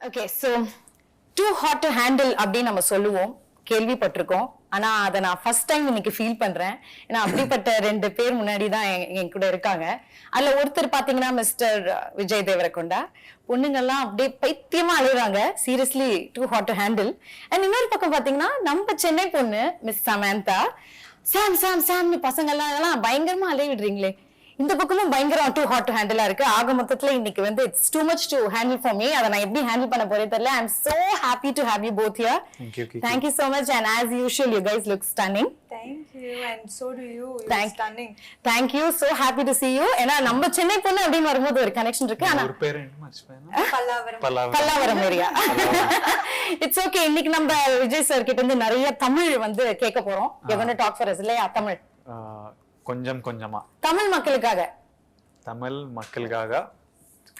Okay, so too hot to handle அப்படின்னு நம்ம சொல்லுவோம், கேள்விப்பட்டிருக்கோம். ஆனா அதை நான் ஃபர்ஸ்ட் டைம் இன்னைக்கு ஃபீல் பண்றேன். ஏன்னா அப்படிப்பட்ட 2 பேர் முன்னாடி தான் என் கூட இருக்காங்க. அதுல ஒருத்தர் பாத்தீங்கன்னா மிஸ்டர் விஜய் தேவரகொண்டா. பொண்ணுங்கெல்லாம் அப்படியே பைத்தியமா அழுகுறாங்க, seriously too hot to handle. And இன்னொரு பக்கம் பாத்தீங்கன்னா நம்ம சென்னை பொண்ணு மிஸ் சமந்தா, சாம் சாம் சாம்னு பசங்க எல்லாம் அதெல்லாம் பயங்கரமா அலைய விடுறீங்களே. இந்த பக்கமும் பயங்கரம் டூ ஹாட் டு ஹேண்டிலா இருக்கு. ஆக மொத்தத்துல இன்னைக்கு வந்து it's too much to handle for me. அதை நான் எப்படி ஹேண்டில் பண்ண போறேன் தெரியல. I am so happy to have you both here. Thank you so much, and as usual you guys look stunning. Thank you, and so do you. Stunning. Thank you, so happy to see you. ஏன்னா நம்ம சென்னை பொண்ணு அப்படின்னு வரும்போது ஒரு connection இருக்கு. ஆனா ஒரு பேர் என்ன மச்பேனா பல்லாவரம் ஏரியா. It's okay. இன்னைக்கு நம்ம விஜய் சார் கிட்ட இருந்து நிறைய தமிழ் வந்து கேட்க போறோம். You're going to talk for us இல்லையா? தமிழ் கொஞ்சம் கொஞ்சமா தமிழ் மக்களுக்காக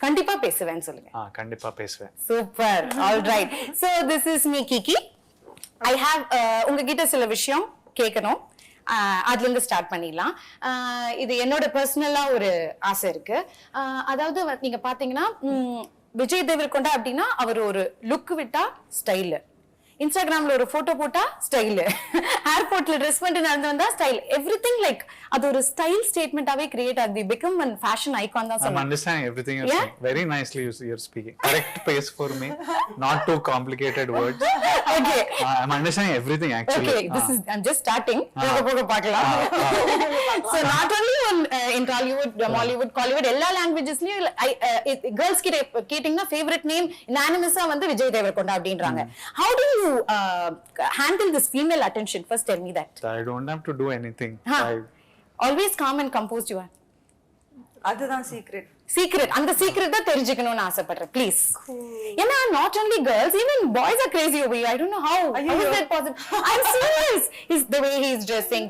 கண்டிப்பா பேசுவேன்னு சொல்லுங்க. கண்டிப்பா பேசுவேன். Super. All right. So this is me Kiki. I have உங்ககிட்ட சில விஷயம் கேட்கணும். அதுல இருந்து ஸ்டார்ட் பண்ணிடலாம். இது என்னோட பர்சனலா ஒரு ஆசை இருக்கு. அதாவது நீங்க பாத்தீங்கன்னா விஜய் தேவரகொண்டா அப்படின்னா அவர் ஒரு லுக் விட்டா ஸ்டைல், இன்ஸ்டாகிராம்ல ஒரு போட்டோ போட்டா ஸ்டைல், ஏர்போர்ட்ல ட்ரெஸ் பண்ணிட்டு நடந்து வந்தா ஸ்டைல், எவ்ரிதிங் லைக் அது ஒரு ஸ்டைல் ஸ்டேட்மெண்டாவே கிரியேட் ஆகுது. பிகம் ஒன் ஃபேஷன் ஐகான் தான் சொல்லுவாங்க. I'm understanding everything you're saying. Very nicely you're speaking. Correct pace for me. Not too complicated words. Okay. I'm understanding everything actually. Okay, this is I'm just starting. போக பார்க்கலாம். So not only in Tollywood, Mollywood, எல்லா languagesலயும் girls கேட்டிங்கன்னா favorite name unanimous-ஆ வந்து விஜய் தேவரகொண்டா அப்படின்றாங்க. How do you handle this female attention? First tell me that. I don't have to do anything. Always calm and composed you are. அதுதான் secret. அந்த secret தான் தெரிஞ்சுக்கணும்னு ஆசைப்படுறேன் please. ஏன்னா not only girls, even boys are crazy over you. I don't know how is that possible. I'm serious. Is the way he's dressing,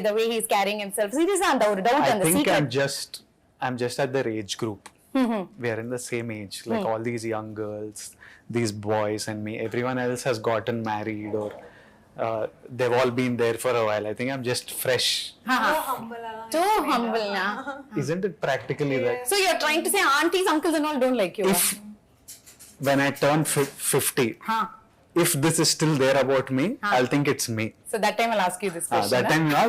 the way he's carrying himself. Seriously, and the doubt and the secret. I'm just at their age group. We are in the same age, like all these young girls, these boys and me. Everyone else has gotten married or they've all been there for a while. I think I'm just fresh. Too humble na. Isn't it practically that? So you're trying to say aunties, uncles and all don't like you? When I turn 50, if this is still there about me, I'll think it's me. So that time I'll ask you this question. That time I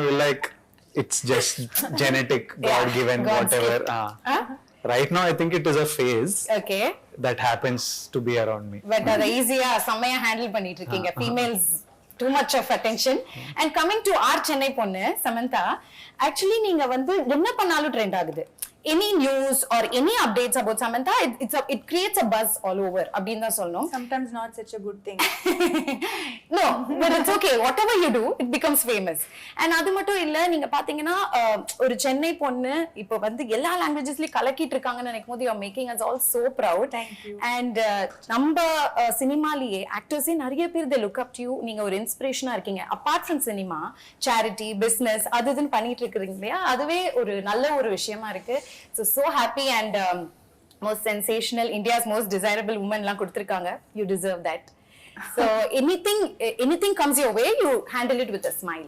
will like, it's just genetic, God given, whatever. Right now I think it is a phase. Okay. That happens to be around me. But அதை ஈஸியா செம்மையா handle பண்ணிட்டு இருக்கீங்க. Females too much of attention. And coming to our Chennai பொண்ணு Samantha, actually நீங்க வந்து என்ன பண்ணாலும் ட்ரெண்ட் ஆகுது. Any news or any updates about Samantha, it creates a buzz all over. அப்படினு தான் சொல்லணும். Sometimes not such a good thing. No, but it's okay. Whatever you do, it becomes famous. And அது மட்டும் இல்ல, நீங்க பாத்தீங்கன்னா ஒரு சென்னை பொண்ணு இப்போ வந்து எல்லா லாங்குவேஜஸ்லயும் கலக்கிட்டு இருக்காங்கன்னு நினைக்கும்போது you are making us all so proud. Thank you. And நம்ம சினிமாலயே ஆக்டர்ஸே நிறைய பேர் they look up to you. நீங்க ஒரு இன்ஸ்பிரேஷனா இருக்கீங்க. Apart from cinema, charity, business அதுன்னு பண்ணிட்டு இருக்கீங்க இல்லையா, அதுவே ஒரு நல்ல ஒரு விஷயமா இருக்கு. So happy and most sensational, India's most desirable woman la kuduthirukanga. You deserve that. So anything comes your way, you handle it with a smile.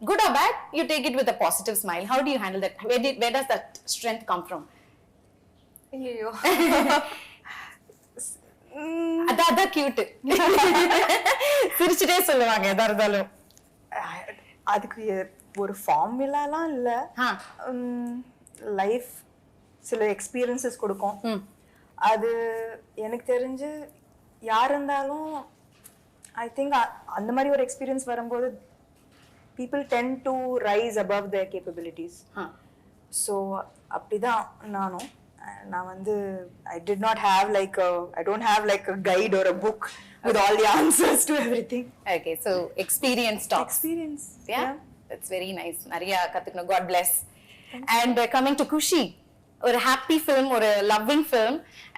Good or bad, you take it with a positive smile. How do you handle that? Where does that strength come from? Ayyo. That's cute. சிரிச்சிட்டே சொல்லுவாங்க எதா இருந்தாலும். அதுக்கு ஒரு ஃபார்முலாலாம் இல்ல. Life சில experiences கொடுக்கும். அது எனக்கு தெரிஞ்சு யார் இருந்தாலும் ஐ திங்க் அந்த மாதிரி ஒரு எக்ஸ்பீரியன்ஸ் வரும்போது people tend to rise above their capabilities. So அப்படிதான் நான் வந்து I don't have like a guide or a book with all the answers to everything. Okay, so experience talks. Experience. Yeah, that's very nice. நிறைய கத்துக்கணும். God bless. And coming to KUSHI, ஒரு happy film, ஒரு loving film.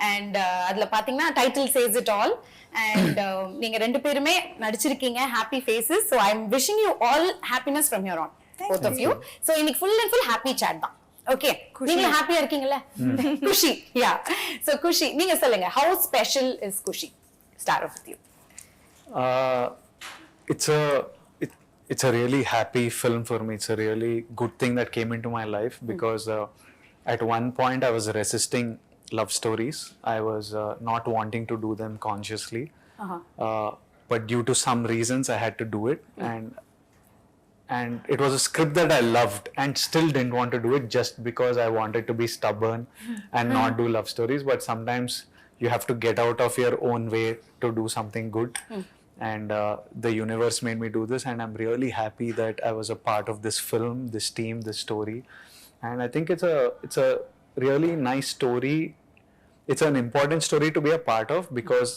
And அதுல பாத்தீங்கன்னா title says it all. And நீங்க 2 பேருமே நடிச்சிருக்கீங்க, happy faces. So I am wishing you all happiness from here on, both of you. So இன்னைக்கு full and full happy chat தான். Okay, நீங்க ஹாப்பியா இருக்கீங்கல்ல? குஷி. யா. ஸோ குஷி, நீங்க சொல்லுங்க, how special is KUSHI? Start off with you. It's a really happy film for me. It's a really good thing that came into my life because at one point I was resisting love stories. I was not wanting to do them consciously, but due to some reasons I had to do it. And it was a script that I loved and still didn't want to do it just because I wanted to be stubborn and not do love stories. But sometimes you have to get out of your own way to do something good. And the universe made me do this, and I'm really happy that I was a part of this film, this team, this story. And I think it's a really nice story. It's an important story to be a part of, because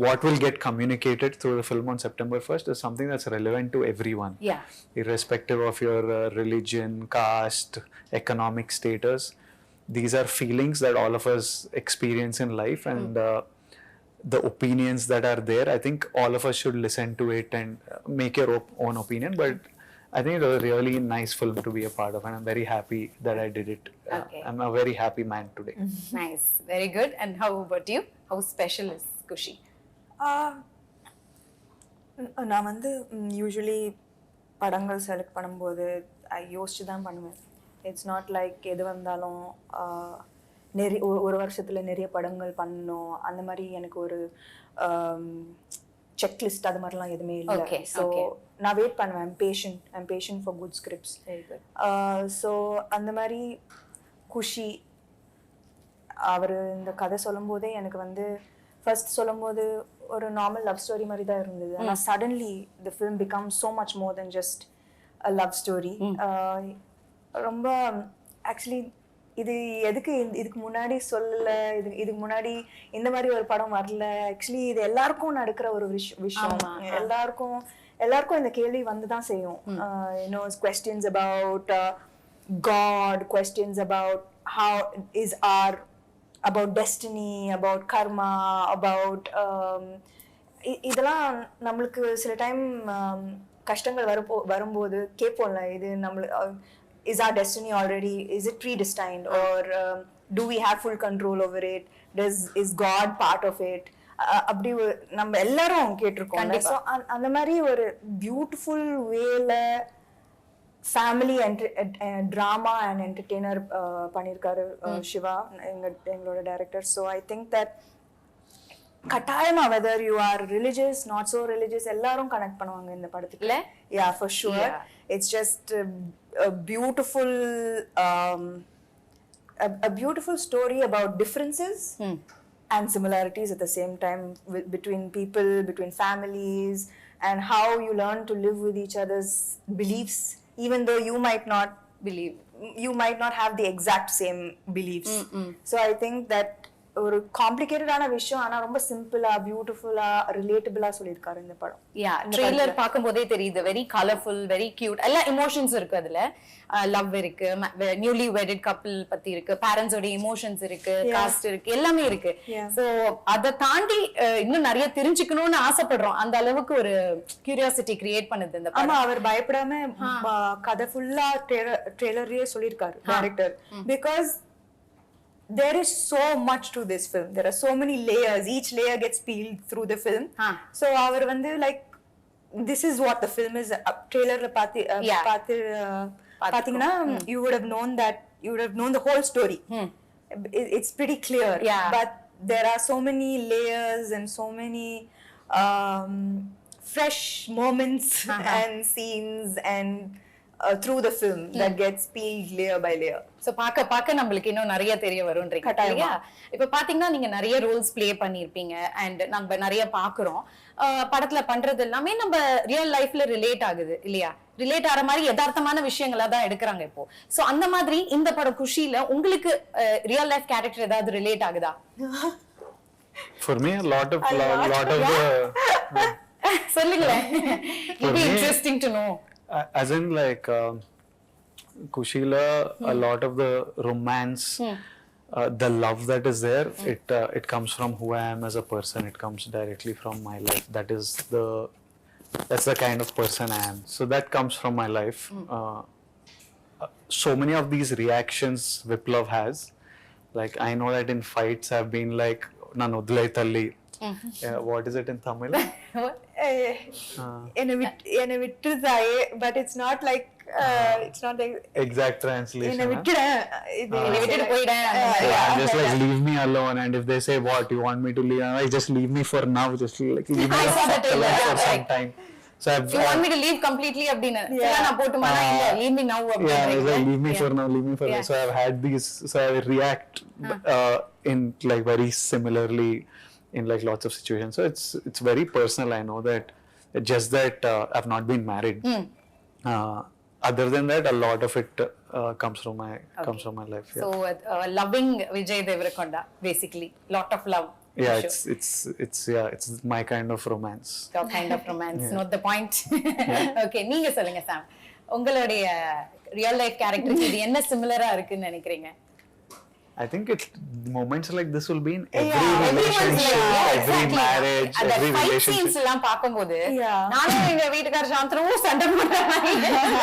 what will get communicated through the film on September 1st is something that's relevant to everyone. Yeah. Irrespective of your religion, caste, economic status. These are feelings that all of us experience in life, and the opinions that are there, I think all of us should listen to it and make your own opinion. But I think it was a really nice film to be a part of, and I'm very happy that I did it. Okay. I'm a very happy man today. Nice. Very good. And how about you? How special is Kushi? நான் வந்து usually படங்கள் select பண்ணும்போது யோசிச்சு தான் பண்ணுவேன். It's not like எது வந்தாலும் நிறைய ஒரு வருஷத்தில் நிறைய படங்கள் பண்ணணும் அந்த மாதிரி எனக்கு ஒரு செக்லிஸ்ட் அது மாதிரிலாம் எதுவுமே இல்லை. ஸோ நான் வெயிட் பண்ணுவேன். I'm patient for good scripts. So அந்த மாதிரி குஷி அவர் இந்த கதை சொல்லும்போதே எனக்கு வந்து ஃபர்ஸ்ட் சொல்லும்போது ஒரு நார்மல் லவ் ஸ்டோரி மாதிரி தான் இருந்தது. ஆனால் suddenly the film become so much more then just a love story. ரொம்ப ஆக்சுவலி இது எதுக்கு இதுக்கு முன்னாடி சொல்லலை, இதுக்கு முன்னாடி இந்த மாதிரி ஒரு படம் வரல. ஆக்சுவலி இது எல்லாருக்கும் நடக்கிற ஒரு விஷயம். எல்லாருக்கும் இந்த கேள்வி வந்து தான் செய்யும். You know questions about God, questions about how is our, about destiny, about karma, about இதெல்லாம் நம்மளுக்கு சில டைம் கஷ்டங்கள் வரும்போது கேட்போம்ல, இது நம்மளுக்கு is our destiny already, is it predestined, or do we have full control over it, is God part of it? அப்படி நம்ம எல்லாரும் கேட்டிருக்கோம். ஸோ அந்த மாதிரி ஒரு பியூட்டிஃபுல் வேல ஃபேமிலி ட்ராமா அண்ட் என்டர்டெய்னர் பண்ணியிருக்காரு சிவா, எங்களோட director. So I think that கட்டாயமா whether you are religious not so religious எல்லாரும் கனெக்ட் பண்ணுவாங்க இந்த படத்துக்குள்ள. Yeah for sure. It's just a beautiful story about differences and similarities at the same time, between people, between families, and how you learn to live with each other's beliefs, even though you might not have the exact same beliefs. So I think that ஒரு காம்ப்ளிகேட்டடான விஷயம் ஆனா ரொம்ப சிம்பிளா பியூட்டிஃபுல்லா ரிலேட்டபிளா சொல்லியிருக்காரு இந்த படம். Trailer பார்க்கும்போதே தெரியுது. Very colourful, very cute. எல்லா இமோஷன்ஸ் இருக்கு அதுல. லவ் இருக்கு, நியூலி வெட்டட் கப்பிள் பத்தி இருக்கு, பேரண்ட்ஸோட இமோஷன்ஸ் இருக்கு, காஸ்ட் இருக்கு, எல்லாமே இருக்கு. சோ அதை தாண்டி இன்னும் நிறைய தெரிஞ்சுக்கணும்னு ஆசைப்படுறோம். அந்த அளவுக்கு ஒரு கியூரியாசிட்டி கிரியேட் பண்ணுது இந்த படம். ஆமா, அவர் பயப்படாம கதை ஃபுல்லா ட்ரெய்லர்லயே சொல்லியிருக்காரு director. Because there is so much to this film. There are so many layers. Each layer gets peeled through the film. So our vandu like this is what the film is. Trailer pathina you would have known that, you would have known the whole story. It's pretty clear. But there are so many layers and so many fresh moments and scenes and through the film that gets peeled layer by layer. So பாக்க நம்மளுக்கு இன்னும் நிறைய தெரிய வரும்ன்றீங்க இல்லையா? இப்ப பாத்தீங்கன்னா நீங்க நிறைய ரோல்ஸ் ப்ளே பண்ணிருப்பீங்க அண்ட் நம்ம நிறைய பாக்குறோம். படத்துல பண்றது எல்லாமே நம்ம ரியல் லைஃப்ல ரிலேட் ஆகுது இல்லையா? ரிலேட் ஆற மாதிரி யதார்த்தமான விஷயங்களா தான் எடுக்கிறாங்க இப்போ. சோ அந்த மாதிரி இந்த படம் குஷில உங்களுக்கு ரியல் லைஃப் கேரக்டர் ஏதாவது ரிலேட் ஆகுதா? For me a lot of the சொல்லுங்களேன். It will be interesting to know. As in like Kushila, a lot of the romance, the love that is there, it comes from who I am as a person. It comes directly from my life. That's the kind of person I am. So that comes from my life. So many of these reactions Viplav has, like I know that in fights I've been like, Nanodlai Talli. What is it in Tamil? என்னை விட்டுருதாயே, but it's not like exact translation. என்னை விட்டுறேன், என்னை விட்டுட்டு போயிடேன். I'm just like, leave me alone, and if they say what you want me to leave, I'm like, just leave me for now, just like leave me I saw that alone trailer. for some time. So You want me to leave completely அப்படின்னு நான் போட்டுமானா இல்ல leave me now yeah, it's like, leave me for now, leave me for now. Yeah. So I've had these, so I react in like very similarly in like lots of situations. So it's very personal. I know that, just that I've not been married. Other than that, a lot of it comes from my life. Yeah. So loving Vijay Deverakonda, basically lot of love. Yeah, for sure. it's my kind of romance. Your kind of romance. Not the point. Okay, நீங்க சொல்லுங்க சாம், உங்களுடைய real life கேரக்டருக்கு இது என்ன சிமிலரா இருக்குன்னு நினைக்கிறீங்க? I think it's moments like this will be in every Everyone's relationship, like, yeah, every exactly. marriage, அந்த every fight relationship. scenes எல்லாம் பாக்கும்போது Yeah. நானும் எங்க வீட்டுக்கார சாந்தனமும் சண்டை போடுறாங்க.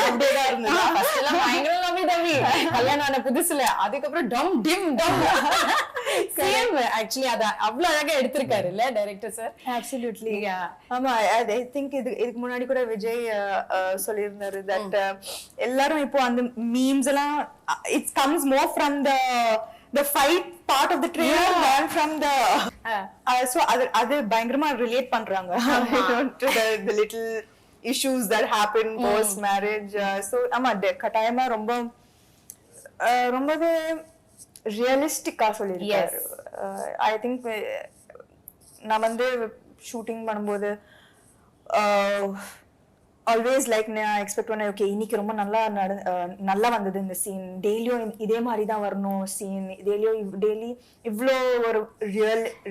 அப்படியேதான் இருந்தது. First எல்லாம் பயங்கர லவ்வி தம்பி கல்யாணம் ஆன புதுசுல, அதுக்கப்புறம் டம் டிம் டம் சேம். ஆக்சுவலி அத அவ்வளவு அழகா எடுத்திருக்காரு இல்ல டைரக்டர் சார்? Absolutely. Yeah. ஆமா, I think இதுக்கு முன்னாடி கூட விஜய் சொல்லியிருந்தாரு that எல்லாரும் இப்போ அந்த மீம்ஸ் எல்லாம் it comes more from the fight part of the trailer than from the so அது பயங்கரமா ரிலேட் பண்றாங்க to the little issues that happen post marriage. So ஆமா, கட்டாயமா ரொம்பவே ரியலிஸ்டிக்கா சொல்லியிருக்காரு. ஐ திங்க் நான் வந்து ஷூட்டிங் பண்ணும்போது ஆல்வேஸ் லைக் நான் எக்ஸ்பெக்ட் பண்ணேன், ஓகே இன்னைக்கு ரொம்ப நல்லா வந்தது இந்த சீன், டெய்லியும் இதே மாதிரி தான் வரணும் சீன், டெய்லி இவ்வளோ ஒரு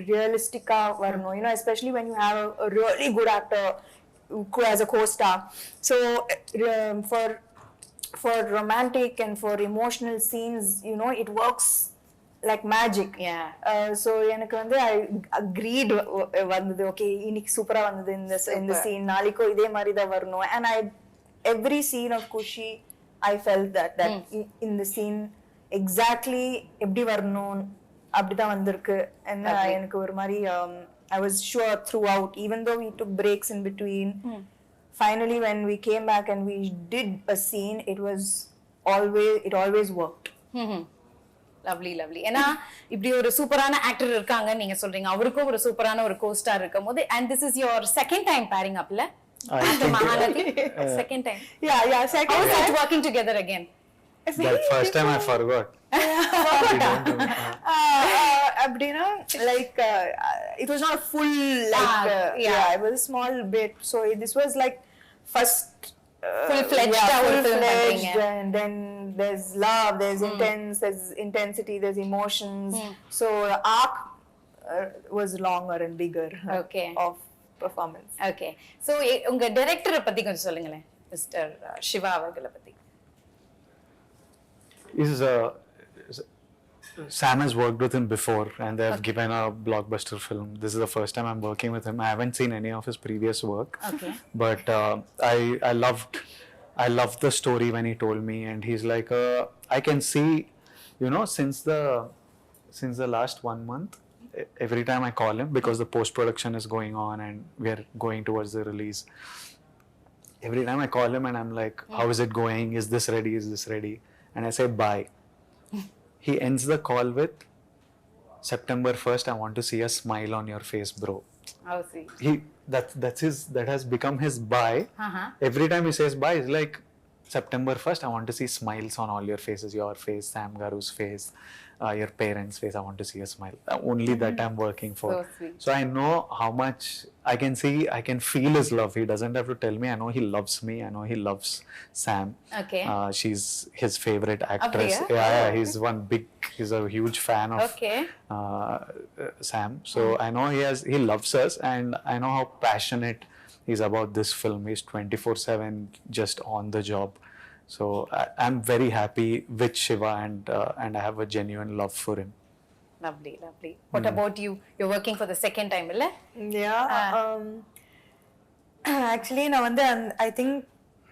ரியலிஸ்டிக்கா வரணும், you know especially when you have a really good actor as a co-star. So for romantic and for emotional scenes, you know, it works like magic. Yeah. So எனக்கு வந்து I agreed வந்தது, okay இன்னைக்கு சூப்பரா வந்தது இந்த சீன், நாளைக்கோ இதே மாதிரி தான் வரணும். And every scene of Kushi I felt that in the scene exactly எப்படி வரணும் அப்படிதான் வந்திருக்கு. And எனக்கு ஒரு மாதிரி I was sure throughout, even though we took breaks in between. Finally when we came back and we did a scene, it always worked. Lovely lovely. ஏன்னா இப்படி ஒரு சூப்பரான ஆக்டர் இருக்காங்க நீங்க சொல்றீங்க, அவருக்கும் ஒரு சூப்பரான ஒரு கோஸ்டார் இருக்கும் போது, and this is your second time pairing up la the Mahalati second time. Yeah, second How is time it working together again? That first time I forgot. அப்படின்னா like it was not full like yeah, it was a small bit. So this was like first full-fledged full-fledged, and then there's love, there's intensity, there's emotions. So the arc was longer and bigger. Okay. Of performance. Okay. So உங்க டைரக்டரை பத்தி கொஞ்சம் சொல்லுங்களேன், mister Siva அவர்களை பத்தி. Sam has worked with him before, and they have given a blockbuster film. This is the first time I'm working with him. I haven't seen any of his previous work. Okay. But I loved the story when he told me, and he's like, I can see, you know, since the last 1 month, every time I call him, because the post production is going on and we are going towards the release. Every time I call him and I'm like, how is it going? Is this ready? Is this ready? And I say, bye. He ends the call with, September 1st, I want to see a smile on your face, bro. Oh, see. That has become his bye. Every time he says bye, it's like, September 1st, I want to see smiles on all your faces, your face, Sam Garu's face, your parents' face. I want to see a smile. Only that I'm working for. So sweet. So I know how much I can feel his love. He doesn't have to tell me. I know he loves me. I know he loves Sam. Okay. She's his favorite actress. Apriya? He's a huge fan of Okay. Sam. So I know he loves us, and I know how passionate he's about this film. He's 24/7 just on the job. So I'm very happy with Shiva, and I have a genuine love for him. Lovely, lovely. What about you? You're working for the second time, illa? Yeah. Actually நான் வந்து I think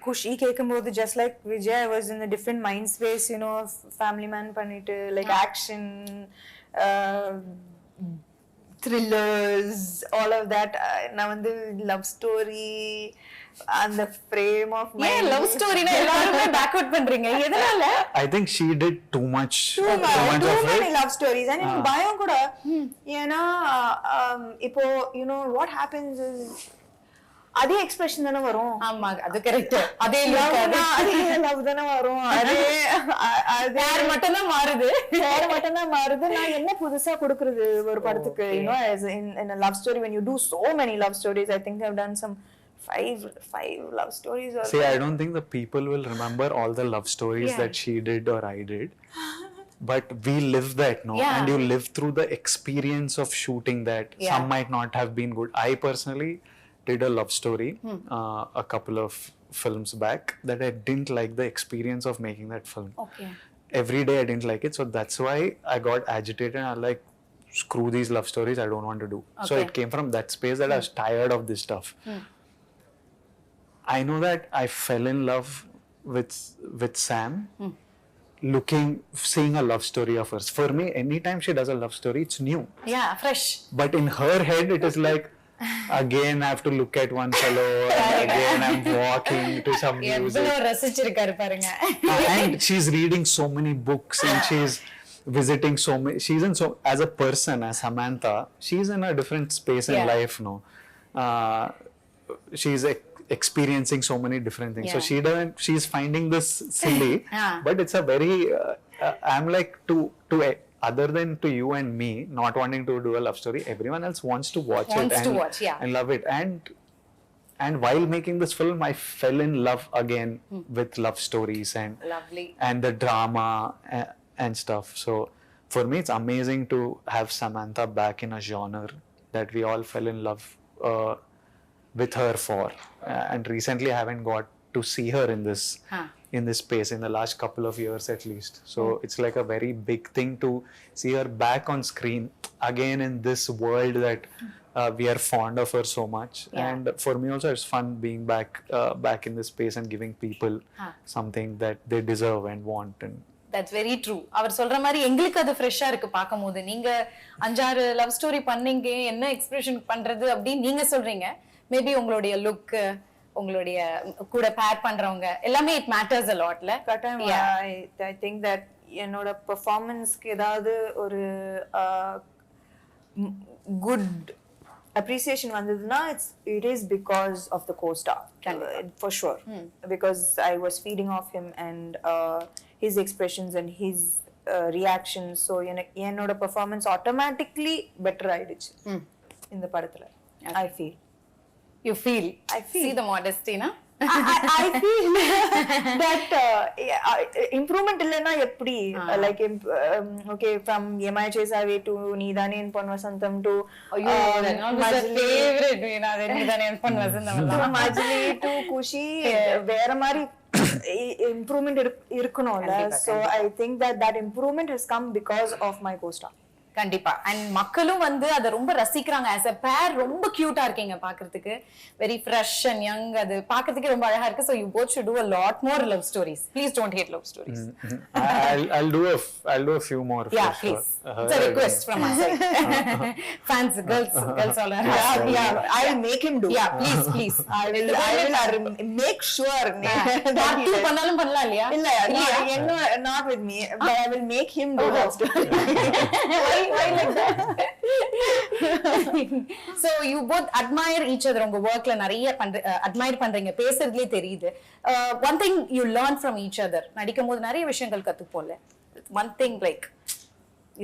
Kushi கேக்கும்போது just like Vijay, I was in a different mind space, you know, family man பண்ணிட்டு like action, thrillers, all of that. நான் வந்து love story அந்த frame of mind. ஏன் love ஸ்டோரினா எல்லாரும் backward பண்றீங்க எதனால? I think she did too much too of many it. love stories. And எனக்கு பயம் கூட ஏன்னா இப்போ you know what happens is அதே எக்ஸ்பிரஷன் தானே வரும். ஆமா அது கரெக்ட். அதே லவ் தானே வரும். அதே பேர் மட்டும் தான் மாறுது. நான் என்ன புதுசா கொடுக்கிறது ஒரு படத்துக்கு? you know, as in a love story, when you do so many love stories, I think I've done some five love stories or See, I don't think the people will remember all the love stories that she did or I did. But we live that, no? Yeah. And you live through the experience of shooting that. Yeah. Some might not have been good. I personally did a love story a couple of films back that I didn't like the experience of making that film. Okay. Every day I didn't like it, so that's why I got agitated. I like, screw these love stories, I don't want to do. So Okay. it came from that space that I was tired of this stuff. I know that I fell in love with Sam seeing a love story of hers. For me, anytime she does a love story, it's new. Yeah, fresh. But in her head, it is like, again I have to look at one fellow, and again I'm walking to some music. எவ்வளவு ரசிச்சிருக்காரு பாருங்க. And she's reading so many books, and she's visiting so many. She's in so, as a person, as Samantha, she's in a different space in life, no? She's experiencing so many different things. So she's finding this silly, but it's a very, I'm like to other than to you and me not wanting to do a love story, everyone else wants to watch it and love it. And while making this film, I fell in love again with love stories and the drama and stuff. So for me, it's amazing to have Samantha back in a genre that we all fell in love with her for. And recently, I haven't got to see her in this space in the last couple of years at least. So it's like a very big thing to see her back on screen again in this world that we are fond of her so much. And for me also, it's fun being back in this space and giving people something that they deserve and want. And That's very true. அவர் சொல்ற மாதிரி எங்களுக்கு அது ஃப்ரெஷ்ஷா இருக்கு பாக்கும்போது. நீங்க 5-6 love story பண்ணீங்க, என்ன எக்ஸ்பிரஷன் பண்றது அப்படி நீங்க சொல்றீங்க. மேபி உங்களுடைய லுக், உங்களுடைய கூட பேர் பண்றவங்க எல்லாமே it matters a lotல. I think that என்னோட பெர்ஃபார்மன்ஸ்க்கு ஏதாவது ஒரு குட் appreciation வந்ததுன்னா it is because of the co-star, for sure. Because I was feeding off him and his expressions and his reactions. So என்னோட performance automatically better ஆயிடுச்சு இந்த படத்துல. You feel see the modesty, na? I feel that improvement illena eppadi, like okay, from Yemai Chesave to Needane in Pon Vasantham to my favorite, Needane in Pon Vasantham to Majli to Kushi, vera mari improvement irukkunola. So I think that improvement has come because of my co-star. கண்டிப்பா. And மக்களும் வந்து அதை ரொம்ப ரசிக்கிறாங்க. As a பேர் ரொம்ப கியூட்டா இருக்கீங்க பாக்குறதுக்கு. Very fresh and young. அது பாக்குறதுக்கு ரொம்ப அழகா இருக்கு. So you both should do a lot more love stories. Please don't hate love stories. I'll do a few more. Yeah, please. It's a request from my side. Fans, girls all are. Yeah, I'll make him do. Yeah, please. I will make sure. Part 2 பண்ணாலும் பண்ணலாம் இல்லையா? இல்ல, not with me, but I will make him do that story. Why like that? So you both admire each other. உங்க workல நிறைய admire பண்றீங்க. பேசுறதுலயே தெரியுது. One thing you learn from each other. நடிக்கும்போது நிறைய விஷயங்கள் கத்துப்போம்ல. One thing like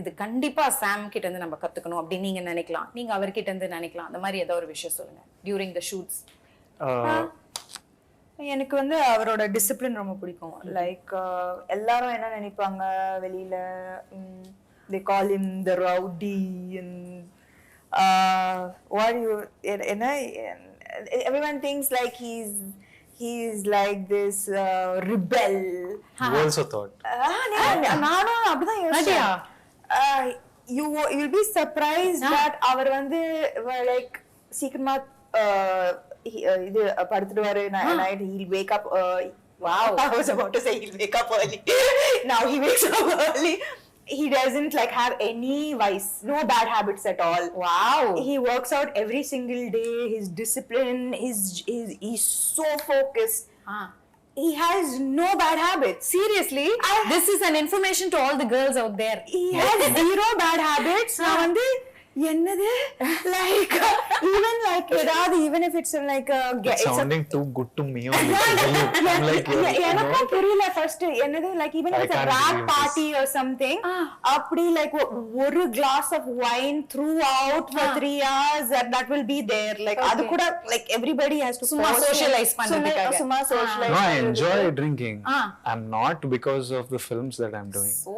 இது கண்டிப்பா சாம் கிட்ட இருந்து நம்ம கத்துக்கணும் அப்படி நீங்க நினைக்கலாம். நீங்க அவர்கிட்ட இருந்து நினைக்கலாம். அந்த மாதிரி ஏதோ ஒரு விஷயம் சொல்லுங்க. During the shoots. எனக்கு வந்து அவரோட டிசிப்ளின் ரொம்ப பிடிக்கும். லைக் எல்லாரும் என்ன நினைப்பாங்க வெளியில, they call him the rowdy and what you everyone thinks like he's like this rebel. You also thought. நானும் அப்படிதான் யோசிச்சேன். You will be surprised that அவர் வந்து like சீக்கிரமா இது படுத்துடுவாரு. night he'll wake up. Wow, I was about to say he'll wake up early. Now he wakes up early. he doesn't like have any vice, no bad habits at all. Wow. He works out every single day. His discipline, he's so focused. He has no bad habits. Seriously, this is an information to all the girls out there. He has zero bad habits. நான் வந்து என்னது like even if it's like It's sounding too good to me only. I'm like, எனக்கும் புரியல first என்னது like even if it's a rap party or something அப்படி like ஒரு glass of wine throughout for 3 hours that will be there like அது கூட like everybody has to சும்மா socialize பண்றதுக்காக. சும்மா socialize. No, I enjoy drinking. I'm not because of the films that I'm doing. So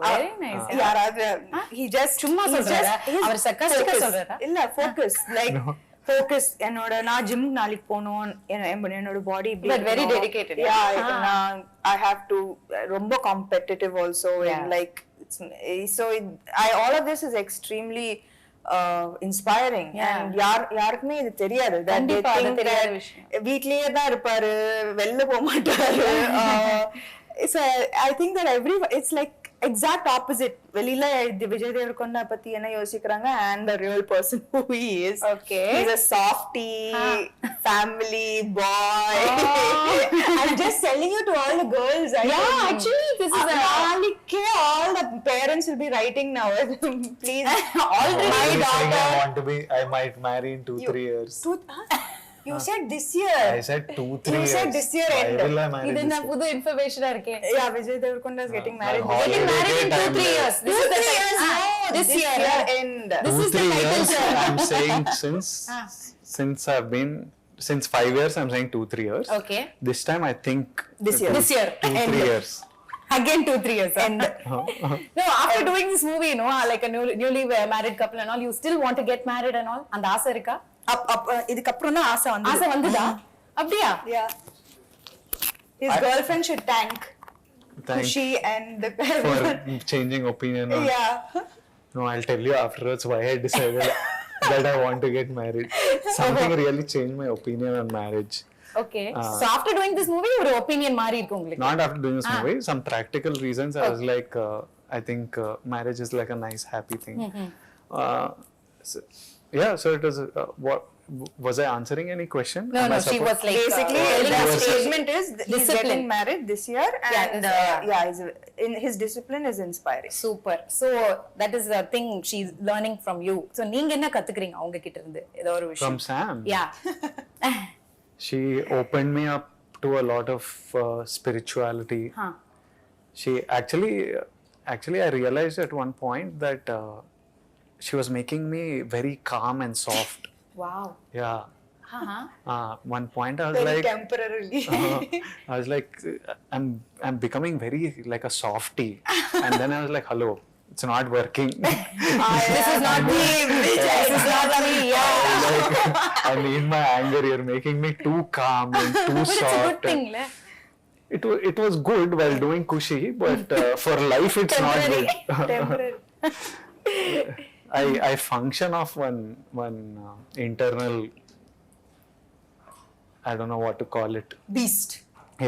very nice. யாராவது he just சும்மா சொல்றாரா? அவர் sarcastic-ஆ சொல்றாரா? இல்ல focus like focus என்னோட நான் ஜிம் நாளைக்கு போணும் என்னோட பாடி But very dedicated. I have to ரொம்ப competitive also and like all of this is extremely inspiring and யாருக்குமே இது தெரியாது that they think that வீட்லயே தான் இருப்பாரு வெளில போக மாட்டாரு so I think that it's like exact opposite வெளியில விஜய் தேவரகொண்டா பத்தி என்ன யோசிக்கிறாங்க and the real person who he is. Okay. He's a softie, family boy. I'm just telling you to all the girls. Actually this is all the parents will be writing now. Please, already my daughter. I might marry in 2-3 years. You said this year. I said 2-3 years. You said this year end. Why will I marry இது this என்ன year? புது இன்ஃபர்மேஷனா இருக்கே. Yeah, Vijay Deverakonda is getting married. Getting married in 2-3 years. This is the this year end. This is the 2-3 title, years. sir. I'm saying since 5 years, I'm saying 2-3 years. Okay. This time I think This year. 2-3 years. Again 2-3 years. And no, after doing this movie, like a newly married couple and all, you still want to get married and all? அந்த ஆசை இருக்கா? இதுக்கு அப்புறம் தான் ஆசை வந்துதா? அப்படியா? Yeah. His girlfriend should thank Thank KUSHI and the for changing opinion. Yeah. No, I'll tell you afterwards why I decided that I want to get married. Something really changed my opinion on marriage. Okay. So after doing this movie, your opinion மாறி இருக்கு உங்களுக்கு? Not after doing this movie. Some practical reasons. I was like, I think marriage is like a nice, happy thing. So it was. What was I answering any question? No, she was like basically the statement is he's getting married this year and his discipline is inspiring. Super. So that is the thing she's learning from you. So நீங்க என்ன கத்துக்கிறீங்க அவங்க கிட்ட இருந்து ஏதோ ஒரு விஷயம்? From Sam. Yeah. She opened me up to a lot of spirituality. She actually I realized at one point that she was making me very calm and soft. Wow. Yeah. One point I was Very like temporarily. I was like I'm becoming very like a softie. And then I was like, hello, it's not working. This is not me. This is not me. Yeah. Like, I need my anger. You're making me too calm and too But soft. it's a good thing, le? It was good while doing KUSHI, but for life it's not good. Temporary. I function off one internal, I don't know what to call it. Beast.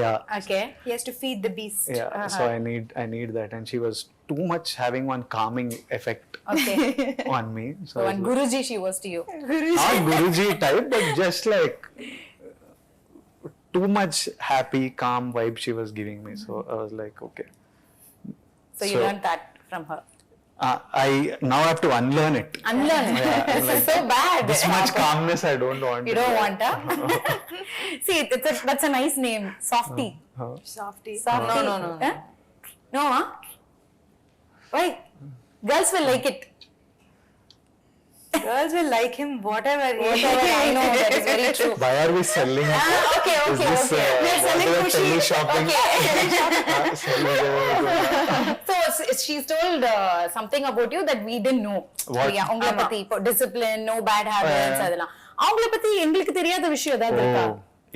Yeah. Okay. He has to feed the beast. Yeah. So I need that, and she was too much having one calming effect Okay. on me. So one Guruji she was to you. Not Guruji type, but just like too much happy, calm vibe she was giving me. So I was like, okay. So you learned that from her. I now have to unlearn it. Unlearn. Yeah, This like, is so bad. This much calmness I don't want. You don't want, huh? See, that's a nice name. Softie. Softie. Softie. No. Huh? No, huh? Why? Girls will like it. Girls will like him whatever. I know, that is very true. Why are we selling it? Okay. We are selling KUSHI. Shopping. So she's told something about you that we didn't know. What? அவங்கள பத்தி இப்போ discipline, no bad habits அதெல்லாம். அவங்கள பத்தி எங்களுக்கு தெரியாத விஷயம் ஏதாவது இருக்கா?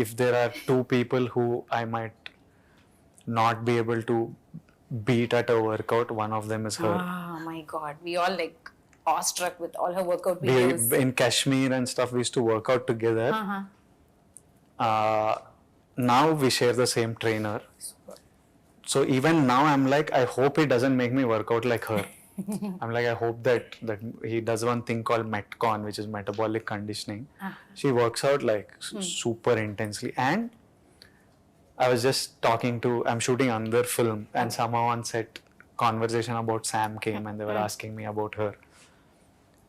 If there are two people who I might not be able to beat at a workout, one of them is her. Oh my God, we all like awestruck with all her workout videos. In Kashmir and stuff, we used to work out together. Now we share the same trainer. So even now I'm like, I hope he doesn't make me work out like her. I'm like, I hope that he does one thing called Metcon, which is metabolic conditioning. She works out like super intensely. And I was just talking to, I'm shooting another film, and somehow on set conversation about Sam came and they were asking me about her.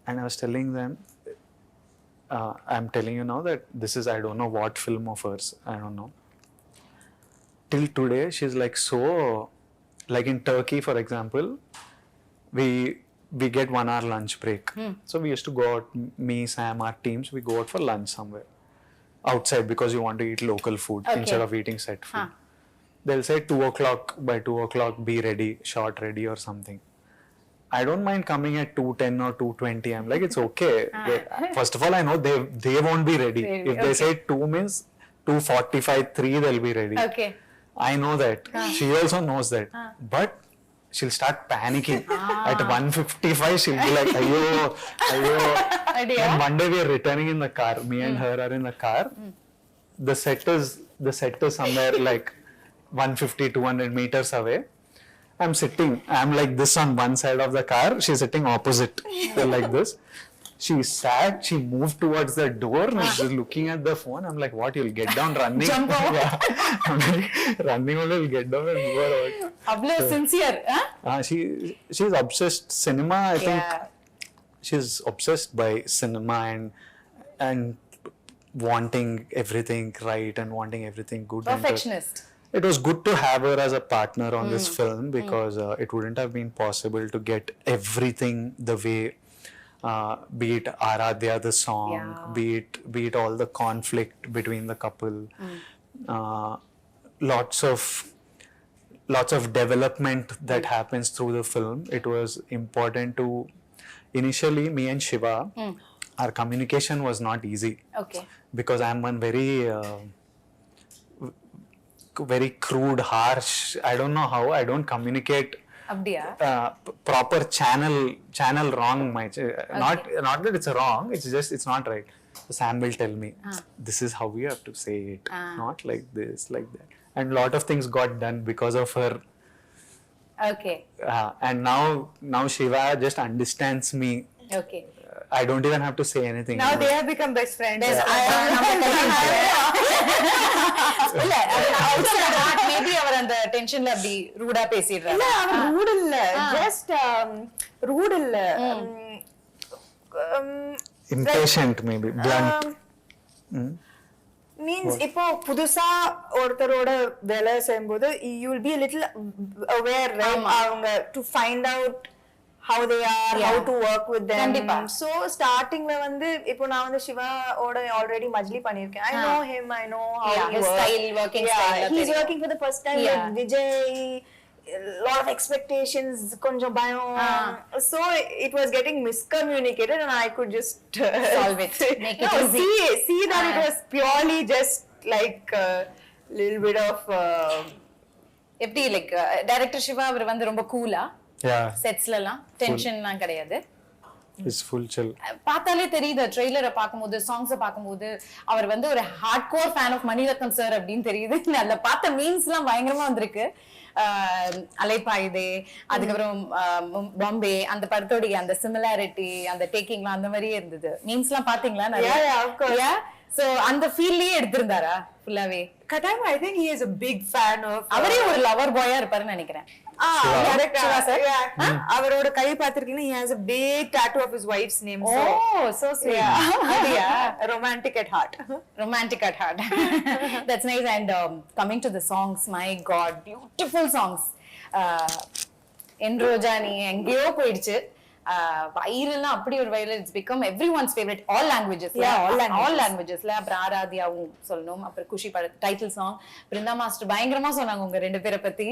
And I was telling them, I'm telling you now that this is, I don't know what film of hers, I don't know. Till today, she's like so, like in Turkey, for example, we get 1 hour lunch break. So we used to go out, me, Sam, our teams, we go out for lunch somewhere outside because you want to eat local food instead of eating set food. They'll say 2 o'clock, by 2 o'clock be ready, shot ready or something. I don't mind coming at 2:10 or 2:20. I'm like, it's okay. First of all, I know they won't be ready. If they say 2 means 2:45, 3, they'll be ready. Okay. I know that. She also knows that. But she'll start panicking. At 1:55, she'll be like, ayo. And one day we are returning in the car. Me and her are in the car. The set is somewhere like 150, 200 meters away. I'm sitting. I'm like this on one side of the car. She's sitting opposite. Like this. She sat, she moved towards the door and she's looking at the phone. I'm like, what, you'll get down running? Jump out. Yeah. I'm like, running only, you'll get down and move out. Ablo sincere, huh? She's obsessed cinema. I think she's obsessed by cinema and wanting everything right and wanting everything good. Perfectionist. It was good to have her as a partner on this film because it wouldn't have been possible to get everything the way, be it Aradhya the song, be it all the conflict between the couple, lots of development that happens through the film. It was important to, initially me and Shiva, our communication was not easy. Okay. Because I'm one very crude, harsh, I don't know how, I don't communicate proper channel wrong. Not that it's wrong, it's just, it's not right. So Sam will tell me, this is how we have to say it, not like this, like that. And a lot of things got done because of her. Okay. And now Shiva just understands me. Okay. I don't even have to say anything. Now they have become best friends. Maybe அவர் அந்த டென்ஷன்ல அப்படி ரூடா பேசிடுறாரு. இல்ல, அவர் root இல்ல, just root இல்ல, impatient maybe, blunt. Means இப்போ புதுசா ஒருத்தரோட வேலை செய்யும்போது you will be a little aware, right? அவங்க to find out how they are, how to work with them. So startingல வந்து இப்போ நான் வந்து சிவாவோட already மஜ்லி பண்ணிருக்கேன். I know him, I know how he his works. style, working style. He's working for the first time with Vijay. Lot of expectations, konjam bayam. So it was getting miscommunicated and I could just solve it, make it easy. See that it was purely just like a little bit of எப்படி like director Shiva அவர் வந்து ரொம்ப கூலா செட்ஸ்லலாம் டென்ஷன்லாம் கிடையாது. It's full chill. பார்த்தாலே தெரியுது, ட்ரெய்லரை பார்க்கும்போது, சாங்ஸை பார்க்கும்போது அவர் வந்து ஒரு hard core fan of Mani Ratnam sir அப்படின்னு தெரியுது. அதில் பார்த்த மீன்ஸ்லாம் பயங்கரமா வந்திருக்கு. அலைப்பாயுதே, அதுக்கப்புறம் பாம்பே, அந்த படத்தோடைய அந்த சிமிலாரிட்டி, அந்த டேக்கிங்லாம் அந்த மாதிரியே இருந்தது. மீன்ஸ்லாம் பாத்தீங்களா? சோ அந்த ஃபீல்லயே எடுத்திருந்தாரா ஃபுல்லாவே? Katama, I think he is a big fan of. அவரே ஒரு லவர் பாயா இருப்பாருன்னு நினைக்கிறேன். அவரோட கை பாத்திருக்கீங்கன்னா he has a big tattoo of his wife's name. Oh, so sweet. Romantic at heart. Romantic at heart. That's nice. And coming to the songs, my God, beautiful songs. Enrojani எங்கேயோ போயிடுச்சு. வைரல்னா அப்படி ஒரு viral, it's become everyone's favourite, all லாங்குவேஜஸ்ல, all லாங்குவேஜஸ்ல. அப்புறம் ஆராத்யாவும் சொல்லணும், அப்புறம் குஷி பட டைட்டில் சாங். பிருந்தா மாஸ்டர் பயங்கரமா சொன்னாங்க உங்க ரெண்டு பேரை பத்தி.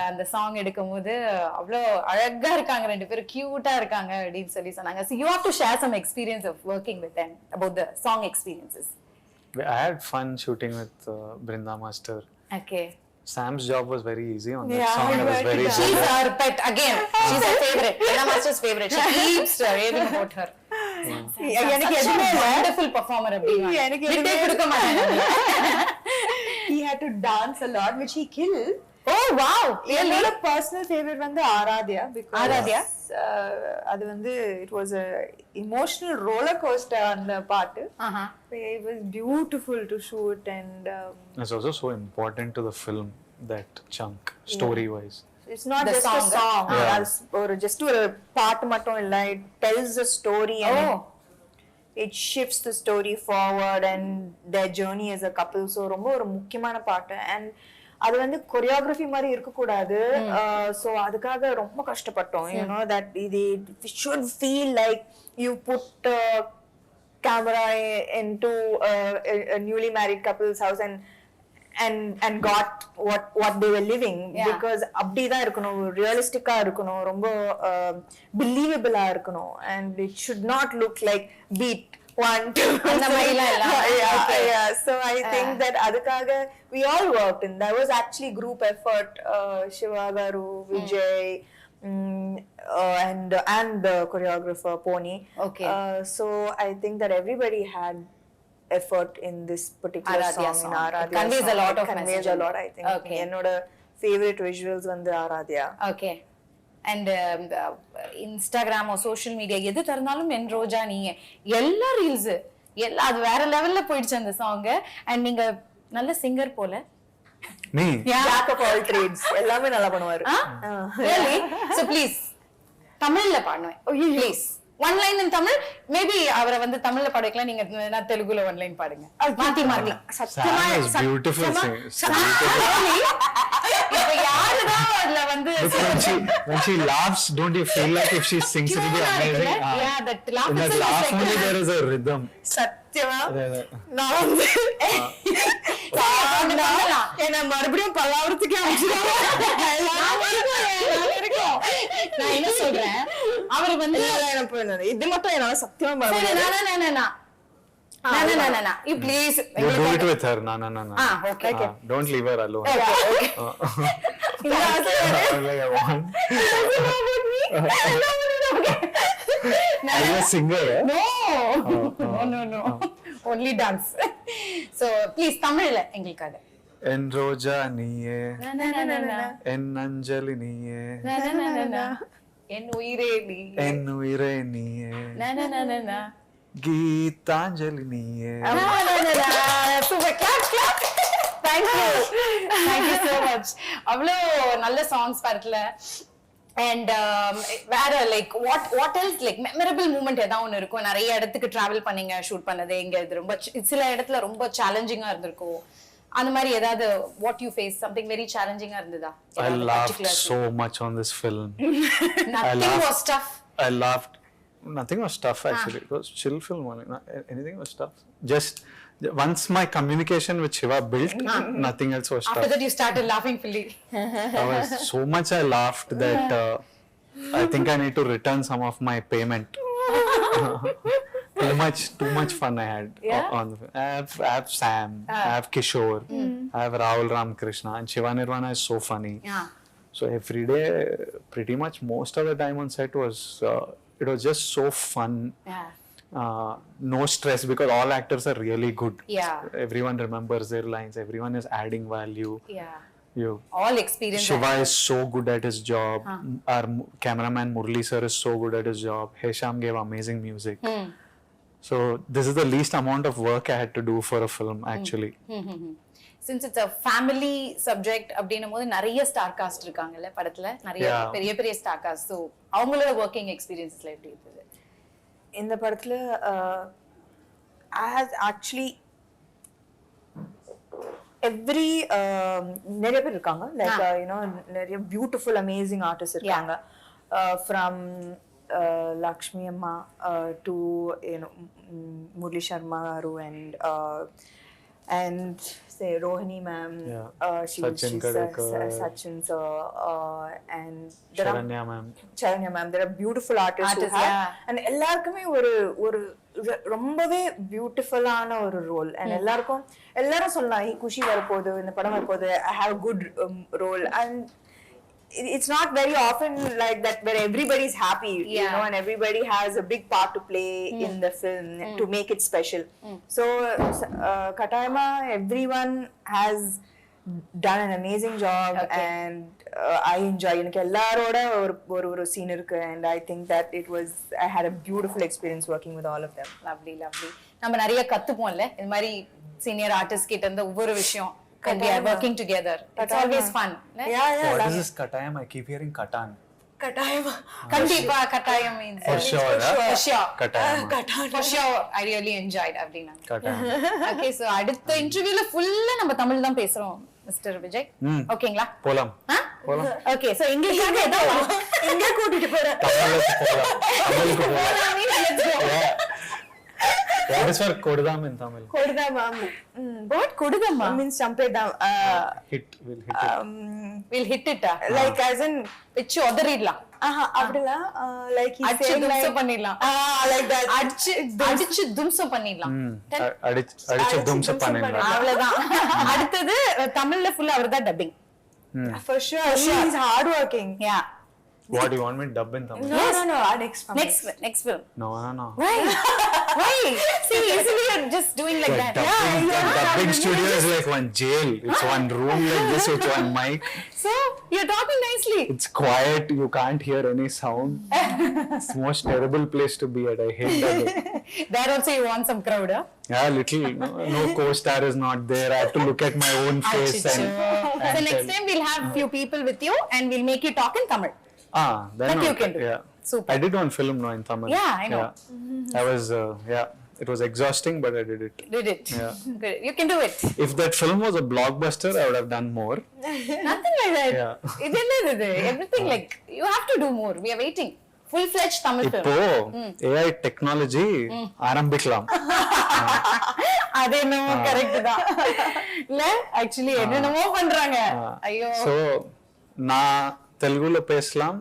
அந்த சாங் எடுக்கும் போது அவ்வளோ அழகா இருக்காங்க, ரெண்டு பேரும் கியூட்டா இருக்காங்க அப்படின்னு சொல்லி சொன்னாங்க. So you have to share some experience of working with them, about the song experiences. I had fun shooting with Brinda Master. Okay. Sam's job was very easy on that song. It was very good. She's our pet again. She's her favorite. Brinda Master's favorite. She keeps raving about her. எனக்கு எதுவுமே wonderful performer அப்படிங்க. எனக்கு எதுவுமே கொடுக்க மாட்டாங்க. He had to dance a lot, which he killed. Oh wow, really? என்னோட personal favourite வந்து ஆராத்யா. ஆராத்யா? அது வந்து it was a emotional roller coaster அந்த பாட்டு. It was beautiful to shoot and It's also so important to the film, that chunk, story wise. it's not The just a song. song. ஒரு just ஒரு பாட்டு மட்டும் இல்ல, it tells a story and it shifts the story forward and their journey as a couple. So ரொம்ப ஒரு முக்கியமான பாட்டு. And அது வந்து கொரியோகிராஃபி மாதிரி இருக்க கூடாது. So அதுக்காக ரொம்ப கஷ்டப்பட்டோம். You know that it should feel like you put camera into a newly married couple's house and got what they were living. Because அப்படிதான் இருக்கணும், ரியலிஸ்டிக்கா இருக்கணும், ரொம்ப believable இருக்கணும். And it should not look like beat 1 2 அந்த மாதிரிலாம் இல்ல. yeah. So I think that அதுக்காக we all worked and there was actually group effort. Shiva garu, Vijay, and the choreographer Pony. Okay. So I think that everybody had effort in this particular Aradhya song. song. In It Aradhya conveys song. a lot of It conveys message. a lot, I think. Okay. என்னோட favorite visuals வந்து Aaradhya. Okay. And இன்ஸ்டாகிராமோ social media எது திறந்தாலும் என் ரோஜா நீங்க எல்லா reels எல்லாம் அது வேற லெவல்ல போயிடுச்சு அந்த சாங். அண்ட் நீங்க நல்ல சிங்கர் போல. Me? Jack of all trades. எல்லாமே நல்லா பண்ணுவாரு. Really? So please தமிழ்ல பாடுவேன். Please. One line in Tamil. Maybe அவரை வந்து தமிழ்ல பாட வைக்கலாம், நீங்க நான் தெலுங்குல one line பாடுங்க. மாத்தி மாத்தி. Sam is beautiful singer. இப்ப யாருதான் அதுல வந்து When she laughs, don't you feel like if she sings it will be amazing? Yeah, that laugh In that is laugh like only there is a rhythm. சத்தியமா There. நான் வந்து என்ன மறுபடியும் பல்லாவரத்துக்கே நான் என்ன சொல்றேன், அவர் வந்து இது மட்டும் என்னால சத்தியமா சரி, you please You do it with her. No. okay. Don't leave her alone. Okay. Like I want. Are you a singer? No. Only dance. So please தமிழ்ல எங்களுக்காக. என் ரோஜா நீயே, என் அஞ்சலி நீயே, என் உயிரே நீ, என் உயிரே நீயே, கீதாஞ்சலி நீயே. Super, clap. Thank you so much. அவ்வளோ நல்ல சாங்ஸ் பாருல. And வேற like what else like memorable moment ஏதாவது ஒன்று இருக்கும். நிறைய இடத்துக்கு டிராவல் பண்ணீங்க, ஷூட் பண்ணது எங்க இது ரொம்ப சில இடத்துல ரொம்ப சேலஞ்சிங்கா இருந்திருக்கும். அந்த மாதிரி ஏதாவது what you face something very சேலஞ்சிங்கா இருந்ததா? I laughed so much on this film. Nothing was tough. I laughed. Nothing was tough actually. It was chill film only. Anything was tough. Just once my communication with Shiva built, nothing else was tough. After that you started laughing fully. So much I laughed that I think I need to return some of my payment. Too much fun I had on the film. I have Sam, I have Kishore, I have Rahul Ramakrishna, and Shiva Nirvana is so funny. Yeah. So every day, pretty much most of the time on set was it was just so fun. Yeah. No stress because all actors are really good. Yeah. Everyone remembers their lines. Everyone is adding value. Yeah. All experience. Shiva is so good at his job. Our cameraman Murli sir is so good at his job. Hesham gave amazing music. So this is the least amount of work I had to do for a film actually. Since it's a family subject அப்படின்னும் போது நிறைய star cast இருக்காங்கல்ல படத்துல, நிறைய பெரிய பெரிய star cast. So அவங்களோட working எக்ஸ்பீரியன்ஸ்ல எப்படி இருந்தது இந்த படத்துல? I had actually every நிறைய பேர் இருக்காங்க, லைக் நிறைய பியூட்டிஃபுல் அமேசிங் ஆர்டிஸ்ட் இருக்காங்க. From Lakshmi Amma to Murli Sharma garu and say Rohini ma'am, Sachin Kadekar, Sachin sir, and Sharanya ma'am. There are beautiful artists who have, and எல்லாருக்குமே ஒரு ரொம்பவே பியூட்டிஃபுல்லான ஒரு ரோல். அண்ட் எல்லாரும் சொல்லலாம் குஷி வரப்போகுது, இந்த படம் வரப்போகுது, I have a good role. And it's not very often like that where everybody's happy, you know, and everybody has a big part to play in the film to make it special. So Katayama, everyone has done an amazing job. Okay. And I enjoy எனக்கு எல்லாரோட ஒரு scene இருக்கு, and I think that I had a beautiful experience working with all of them. Lovely lovely. நம்ம நிறைய கத்துப்போம்ல இந்த மாதிரி senior artist கிட்ட இருந்து ஒவ்வொரு விஷயம் when we are working together. It's always fun. Yeah. What is this Katayam? I keep hearing Katan. கட்டாயமா கண்டிப்பா கட்டாயம் means For sure. for sure. Katayam. For sure, I really enjoyed அப்படினா. Katayam. Okay, so அடுத்த இன்டர்வியூல ஃபுல்லா நம்ம தமிழ் தான் பேசுறோம் மிஸ்டர் விஜய். ஓகேங்களா? போலாம். போலாம். Okay, so இங்கிலீஷ்ல ஏதோ எங்க கூட்டிட்டு போற? தமிழுக்கு போலாம். தமிழுக்கு போலாம். Let's go. What is for Kodudam in Tamil? கொடுதாமா. What கொடுதம்மா? means champedam. We'll hit it. We'll hit it. Like as in வெச்சு உதறிடலாம். அப்படிலாம் like he's அடிச்சு saying like தும்சம் பண்ணிடலாம். like that. அடிச்சு தும்சம் பண்ணிடலாம். அடிச்சு தும்சம் பண்ணிடலாம். அவ்வளவுதான். அடுத்தது தமிழ்ல ஃபுல்லா அவர்தான் dubbing. For sure. He's hard working. Yeah. What do you want me to dub in Tamil? No. Next film. No. Why? See, easily you're just doing like that. Dubbing studio is like one jail. It's one room like this with one mic. So, you're talking nicely. It's quiet. You can't hear any sound. It's the most terrible place to be at. I hate that. There also you want some crowd, huh? Yeah, little. No co-star is not there. I have to look at my own face. So next time we'll have few people with you and we'll make you talk in Tamil. Then That you can do. Yeah. Super. I did one film in Tamil. Yeah, I know. I was, it was exhausting, but I did it. Did it? Yeah. Good. You can do it. If that film was a blockbuster, I would have done more. Nothing like that. Yeah. Everything like, you have to do more. We are waiting. Full-fledged Tamil film. இப்போ AI technology ஆரம்பிக்கலாம். அது என்னமோ correct தான். இல்ல actually என்னென்னமோ பண்றாங்க. ஐயோ. So நான் தெலுங்குல பேசலாம்.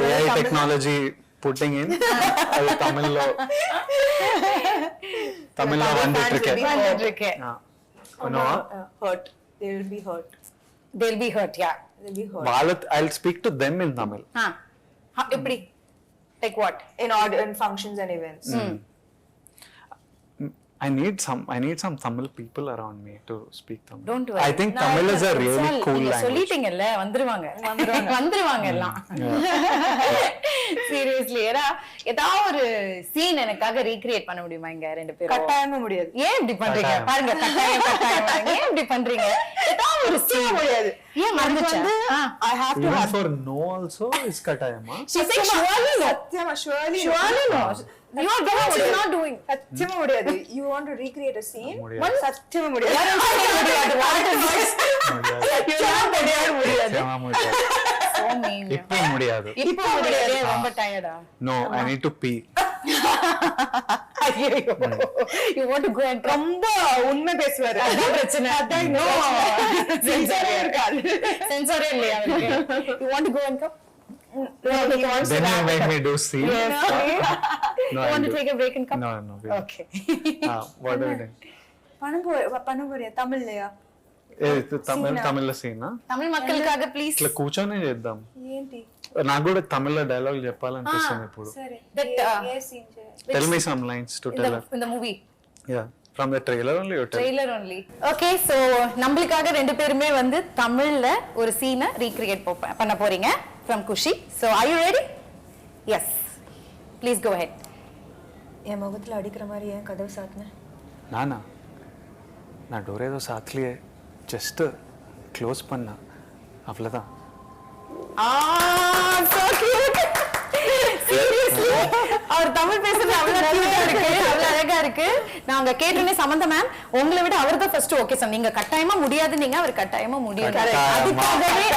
AI technology putting in அது தமிழ்ல வந்துட்டு இருக்கு. Hurt. They will be hurt. They'll be hurt, yeah. I'll speak to them in Tamil. எப்படி? Like what? In functions and events. I need some Tamil people around me to speak Tamil. Don't worry. I think Tamil is a really cool language. சொல்லிட்டீங்கல்ல வந்துருவாங்க எல்லாம். Seriously, ஏதாவது ஒரு scene எனக்காக recreate பண்ண முடியுமா இங்க ரெண்டு பேரும்? கட்டாயமா முடியாது. ஏன் இப்படி பண்றீங்க? பாருங்க கட்டாயம். ஏன் இப்படி பண்றீங்க? ஏதாவது ஒரு சீன் முடியாது. ஏன் மறந்துச்சு? I have to Even for no also is katayama. She said surely no. Surely no. You are doing what you're not doing. சத்தியமா முடியாது. You want to recreate a scene? முடியாது. சத்தியமா முடியாது. So mean. இப்போ முடியாது. ரொம்ப டயர்டா? No, I need to pee. You want to go and ரொம்ப உண்மை பேசுவாரு. அதான் பிரச்சனை. No. சென்சாரே இல்லையா அவருக்கு? You want to go and come? Then you make me do scene. No, You want to take a break and come? No. Okay. What are you doing? பண்ண போறியா தமிழ்லயா? తమిళ scene Tamil மக்களுக்காக ப்ளீஸ் ఇట్లా కూర్చొని చేద్దాం. ఏంటి? నాకు కూడా తమిళ డైలాగ్ చెప్పాలనిపిస్తుంది ఇప్పుడు. సరే. ఏ సీన్ చేయాలి? Tell me some lines to tell her. in the movie. Yeah, from the trailer only you tell. Trailer only. Okay, so நம்மளுக்காக ரெண்டு பேருமே வந்து தமிழ்ல ஒரு சீனை ரீக்ரியேட் பண்ண போறீங்க from KUSHI. So are you ready? Yes. Please go ahead. என் முகத்துல அடிக்கிற மாதிரி ஏன் கதவு சாத்துன? నా డోర్ ఏదో సాత్లియే జస్ట్ క్లోజ్ பண்ணா அவ்வளவுதான். So cute. Seriously. அவர் தமிழ் பேசுறது அவ்வளவு அழகா இருக்கு. நாங்க கேட்டோனே சமந்தா மேம் உங்களை விட அவர் தான் ஃபர்ஸ்ட் ஓகே சார். நீங்க கட்டாயமா முடியாது, நீங்க அவர் கட்டாயமா முடியும். அதுக்காகவே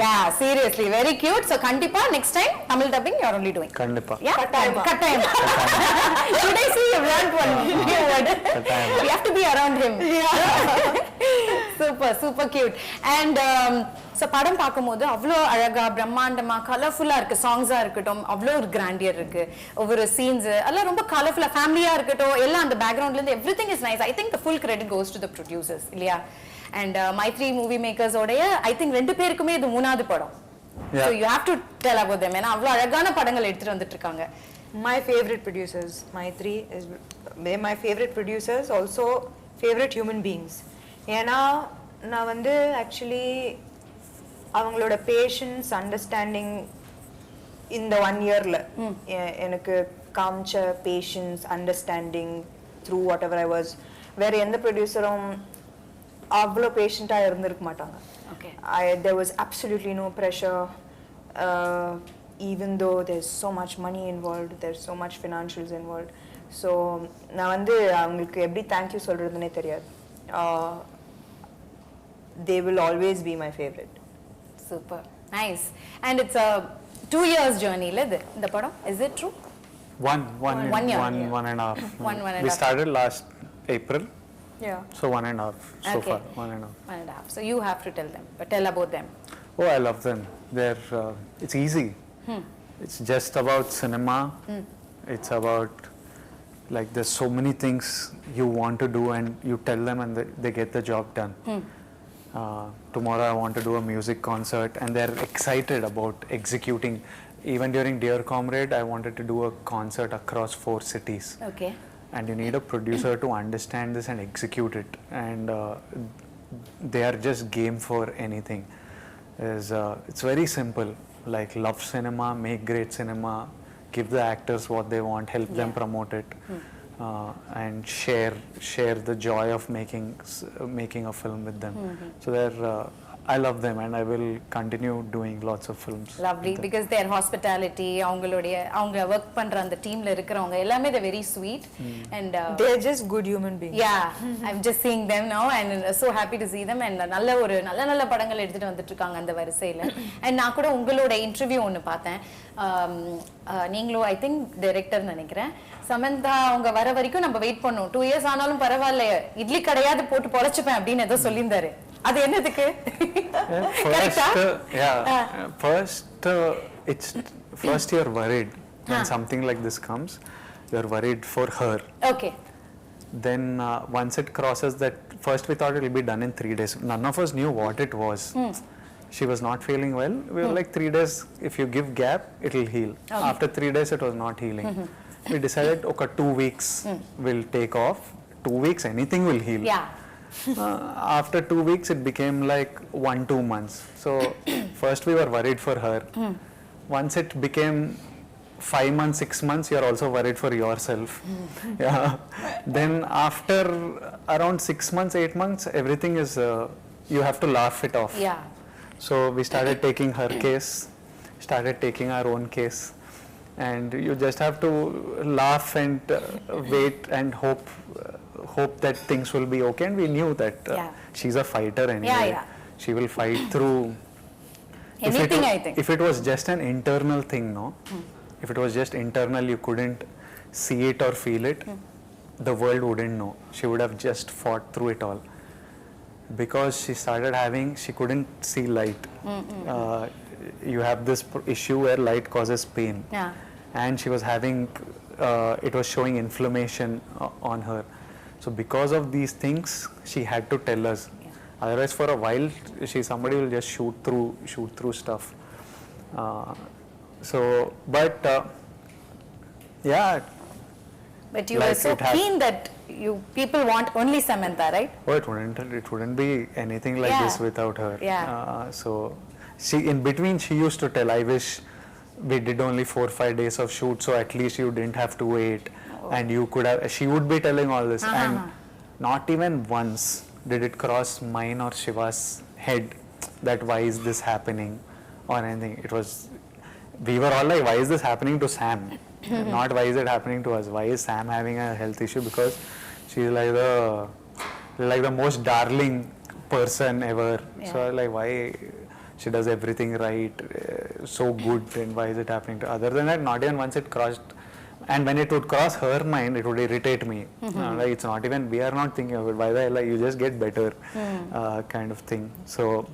Yeah, seriously, very cute. So kandipa next time Tamil dubbing you are only doing. Kandipa. Yeah, kattayam. Today see you learned one new word. You have to be around him. Super cute. And so படம் பாக்கும்போது அவ்ளோ அழகா பிரம்மாண்டமா கலர்ஃபுல்லா இருக்கு. சாங்ஸா இருக்கட்டும் அவ்ளோ ஒரு கிராண்டியர் இருக்கு. ஒவ்வொரு சீன்ஸ் எல்லாம் ரொம்ப கலர்ஃபுல்லா ஃபேமிலியா இருக்கட்டும் எல்லாம் அந்த பேக்ரவுண்ட்ல இருந்து everything is nice. I think the full credit goes to the producers இல்லையா? And my three movie makers ஓடைய I think ரெண்டு பேருக்குமே இது மூணாவது படம். Yeah. So you have to tell about them. ஏன்னா அவ்வளவு அழகான படங்கள் எடுத்துட்டு வந்துட்டு இருக்காங்க. My favorite producers, my three is they're my favorite producers, also favorite human beings. ஏன்னா நான் வந்து ஆக்சுவலி அவங்களோட பேஷன்ஸ் அண்டர்ஸ்டாண்டிங் இந்த 1 இயர்ல எனக்கு காமிச்ச patience understanding through whatever I was வேற எந்த ப்ரொடியூசரும் அவ்வளோ பேஷண்ட்டாக இருந்திருக்க மாட்டாங்க. Okay. There was absolutely no pressure, even though there's so much money involved, there's so much financials involved. So நான் வந்து அவங்களுக்கு எப்படி தேங்க்யூ சொல்றதுன்னே தெரியாது. They will always be my favorite. Super. Nice. And it's a 2 years journey, the padam. Is it true? One year. One and a half. One and a We half. started last April, Yeah. so 1.5 so Okay. far. 1.5. 1.5. So you have to tell about them. Oh, I love them. It's easy. It's just about cinema. It's about, like, there's so many things you want to do and you tell them and they get the job done. Tomorrow I want to do a music concert and they're excited about executing. Even during Dear Comrade, I wanted to do a concert across 4 cities. Okay. And you need a producer to understand this and execute it. And they are just game for anything. It's very simple. Like, love cinema, make great cinema, give the actors what they want, help them promote it, and share the joy of making a film with them. So I love them and I will continue doing lots of films. Lovely, because their hospitality, அவங்க work பண்ற அந்த டீம்ல இருக்கிறவங்க எல்லாமே they're very sweet and They're just good human beings. yeah, I'm just seeing them now and so happy to see them and நல்ல படங்கள் எடுத்துட்டு வந்துட்டு இருக்காங்க அந்த வரிசையில. And நான் கூட உங்களோட இன்டர்வியூ ஒன்னு பார்த்தேன். நீங்களும் ஐ திங்க் டைரக்டர் நினைக்கிறேன். சமந்தா அவங்க வர வரைக்கும் நம்ம வெயிட் பண்ணோம். 2 years ஆனாலும் பரவாயில்ல, இட்லி கடையாவது போட்டு பொழைச்சுப்பேன் அப்படின்னு ஏதோ சொல்லியிருந்தாரு. அது என்னதுக்கு? First you're worried when something like this comes. You're worried for her. Okay. Then once it crosses that, first we thought it will be done in 3 days. None of us knew what it was. She was not feeling well. We were like, 3 days, if you give gap, it will heal. Okay. After 3 days, it was not healing. We decided, okay, 2 weeks will take off. 2 weeks, anything will heal. Yeah. After 2 weeks, it became like 1-2 months. So first we were worried for her. Once it became 5 months, 6 months, you're also worried for yourself. Yeah. Then after around 6 months, 8 months, everything is, you have to laugh it off. Yeah. So we started taking her case, started taking our own case. And you just have to laugh and wait and hope that things will be okay. And we knew that she's a fighter anyway. Yeah. She will fight through anything, I think. If it was just an internal thing, no? If it was just internal, you couldn't see it or feel it, the world wouldn't know. She would have just fought through it all. Because she couldn't see light. You have this issue where light causes pain. Yeah. And she was having, it was showing inflammation on her. So because of these things, she had to tell us. Otherwise, for a while, somebody will just shoot through stuff. But you were so keen that people want only Samantha, right? Oh, it wouldn't be anything like this without her. Yeah. So in between, she used to tell, I wish we did only 4-5 days of shoot, so at least you didn't have to wait. And you could have, she would be telling all this. And not even once did it cross mine or Shiva's head that why is this happening or anything. We were all like, why is this happening to Sam? Not why is it happening to us? Why is Sam having a health issue? Because she's like the most darling person ever. So like, why she does everything right, so good, and why is it happening to other than that? Not even once it crossed. And when it would cross her mind, it would irritate me. Like, it's not even, we are not thinking of it. Why the hell, like, you just get better, kind of thing. So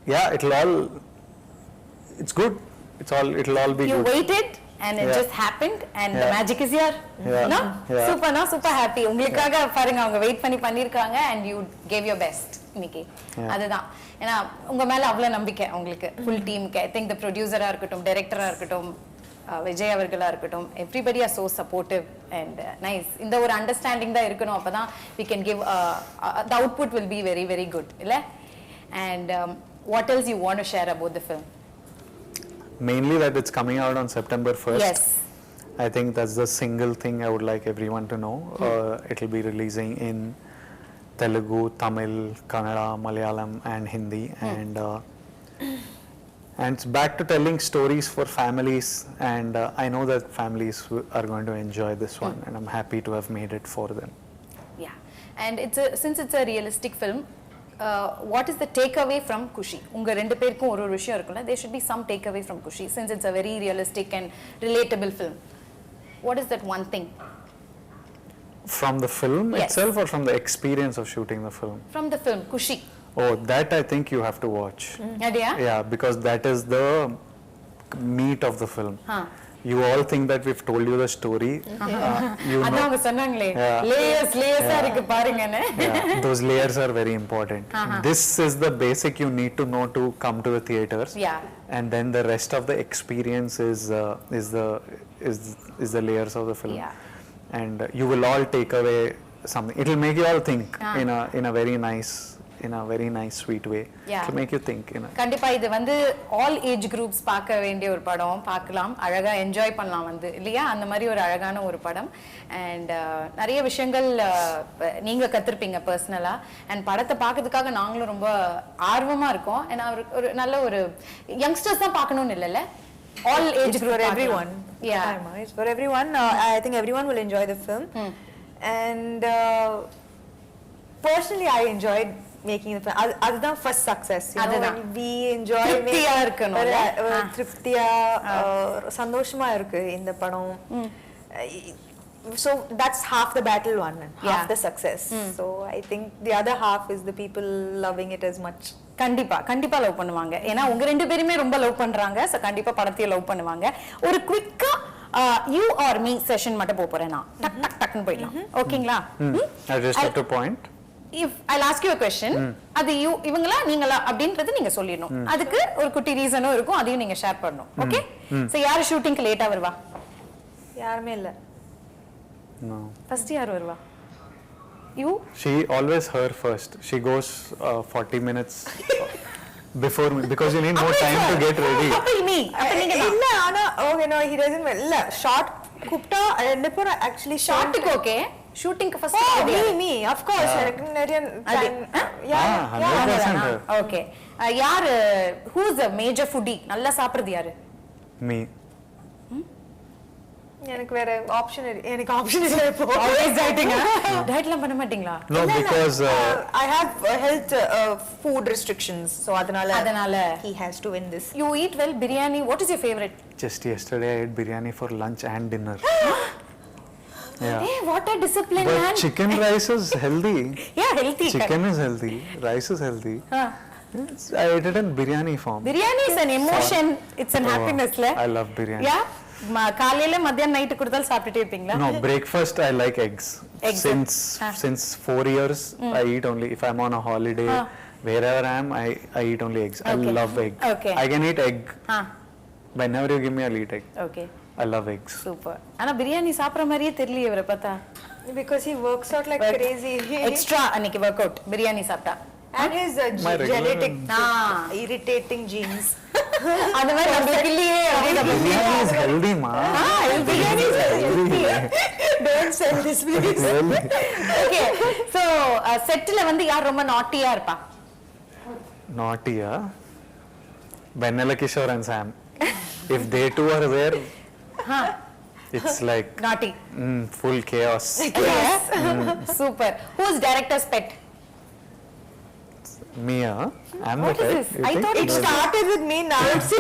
yeah, it's good. It'll all be You good. waited and it just happened and the magic is here. No? Yeah. Super happy. உங்களுக்காக பாருங்க அவங்க wait பண்ணி பண்ணிருக்காங்க and you gave your best இன்னைக்கு. அதுதான். ஏன்னா உங்க மேல அவ்வளவு நம்பிக்கை உங்களுக்கு full teamக்கு. I think the producer-ஆ இருக்கட்டும், director-ஆ இருக்கட்டும், விஜய் அவர்களா இருக்கட்டும், everybody are so supportive and nice. இந்த ஒரு understanding தான் இருக்கணும், அப்பதான் we can give the output will be very very good, இல்ல? And what else you want to share about the film? Mainly that it's coming out on September 1st. Yes. I think that's the single thing I would like everyone to know. It'll be releasing in Telugu, Tamil, Kannada, Malayalam and Hindi. And it's back to telling stories for families, and I know that families are going to enjoy this one, and I'm happy to have made it for them. Yeah. And since it's a realistic film, what is the takeaway from KUSHI? உங்க ரெண்டு பேருக்கும் ஒரு விஷயம் இருக்குல்ல, there should be some takeaway from KUSHI since it's a very realistic and relatable film. What is that one thing? From the film Yes. itself or from the experience of shooting the film? From the film KUSHI. Oh, that I think you have to watch. Yeah? Yeah, because that is the meat of the film. You all think that we've told you the story. You அதான் know, அவங்க சொன்னாங்களே லேயர்ஸா இருக்கு பாருங்கன்னு. yeah, those layers are very important. This is the basic you need to know to come to the theaters. Yeah. And then the rest of the experience is the layers of the film. Yeah. And you will all take away something. It will make you all think in a very nice sweet way. Yeah. To make you think. கண்டிப்பா இது வந்து all age groups பார்க்க வேண்டிய ஒரு படம், பார்க்கலாம், அழகா enjoy பண்ணலாம் வந்து இல்லையா, அந்த மாதிரி ஒரு அழகான ஒரு படம். அண்ட் நிறைய விஷயங்கள் நீங்க கத்திருப்பீங்க பர்சனலா, அண்ட் படத்தை பார்க்கறதுக்காக நாங்களும் ரொம்ப ஆர்வமா இருக்கோம். ஏன்னா ஒரு நல்ல ஒரு யங்ஸ்டர்ஸ் தான் பார்க்கணும்னு இல்லைல்ல, all age group, for everyone. Yeah. It's for everyone. I think everyone will enjoy the film. And personally I enjoyed making the film. அதுதான் first success, you know, when we enjoy திருப்தியா இருக்கணும்ல, திருப்தியா சந்தோஷமா இருக்கு இந்த படம். So that's half the battle won, half the success. So I think the other half is the people loving it as much. கண்டிப்பா love பண்ணுவாங்க. ஏன்னா உங்க ரெண்டு பேருமே ரொம்ப லவ் பண்றாங்க. சோ கண்டிப்பா படத்தையும் லவ் பண்ணுவாங்க. ஒரு குவிக்கா யூ ஆர் மீ செஷன் மட்டும் போறேன் நான். டக் டக் டக்னு போயிடலாம். ஓகேங்களா? I just have to point. If I'll ask you a question, அது யூ இவங்களா நீங்களா அப்படின்றது நீங்க சொல்லிடணும். அதுக்கு ஒரு குட்டி ரீசனும் இருக்கும், அதையும் நீங்க ஷேர் பண்ணணும். ஓகே? சோ யாரு ஷூட்டிங்க்கு லேட்டா வருவா? யாருமே இல்ல. No. ஃபர்ஸ்ட் யார் வருவா? You? She always her first. She goes 40 minutes before me because you need more time to get ready. அப்ப நீ இல்ல ஆனா okay no he doesn't இல்ல ஷார்ட் கூப்டா ரெண்டு பேரும் actually ஷார்ட்டுக்கு ஓகே, ஷூட்டிங்க்கு ஃபர்ஸ்ட் me of course எனக்கு நிறைய time. ஓகே. யார் who is the major foodie? நல்லா சாப்பிடுறது யாரு? Me. எனக்கு வேற ஆப்ஷன் இல்ல இப்போ. Always dieting. டயட்லாம் பண்ண மாட்டீங்களா? No, because I have health food restrictions, so அதனால he has to win this. You eat well biryani. What is your favorite? just yesterday I ate biryani for lunch and dinner. Yeah. Hey, what a discipline, But man. chicken rice is healthy. Yeah, healthy. Chicken is healthy. Rice is healthy. I ate it in biryani form. Biryani is an emotion. It's an happiness, le? I love biryani. Yeah. காலையில மத்தியானம் night கொடுத்தாலும் சாப்பிட்டுட்டே இருப்பீங்களா? No, breakfast I like eggs. Since 4 years I eat only if I'm on a holiday. Wherever I am, I eat only eggs. Okay. I love egg. Okay. I can eat egg. Whenever you give me, I'll eat egg. Okay. I love eggs. Super. ஆனா பிரியாணி சாப்பிடுற மாதிரியே தெரியல இவரை பார்த்தா. Because he works out like crazy. Extra அன்னைக்கு work out biryani சாப்பிட்டா. And his genetic irritating genes. அந்த மாதிரி நமக்கு இல்லையே. Biryani is healthy, ma. Biryani is healthy. Don't sell this please. Okay. So செட்ல வந்து யார் ரொம்ப நாட்டியா இருப்பா? Naughty, Vanilla Kishore and Sam. If they two are there, it's like Naughty. Full chaos. Yes. Super. Who's director's pet? Me, I'm What the is pet. this? You I think? thought It started with me, now it's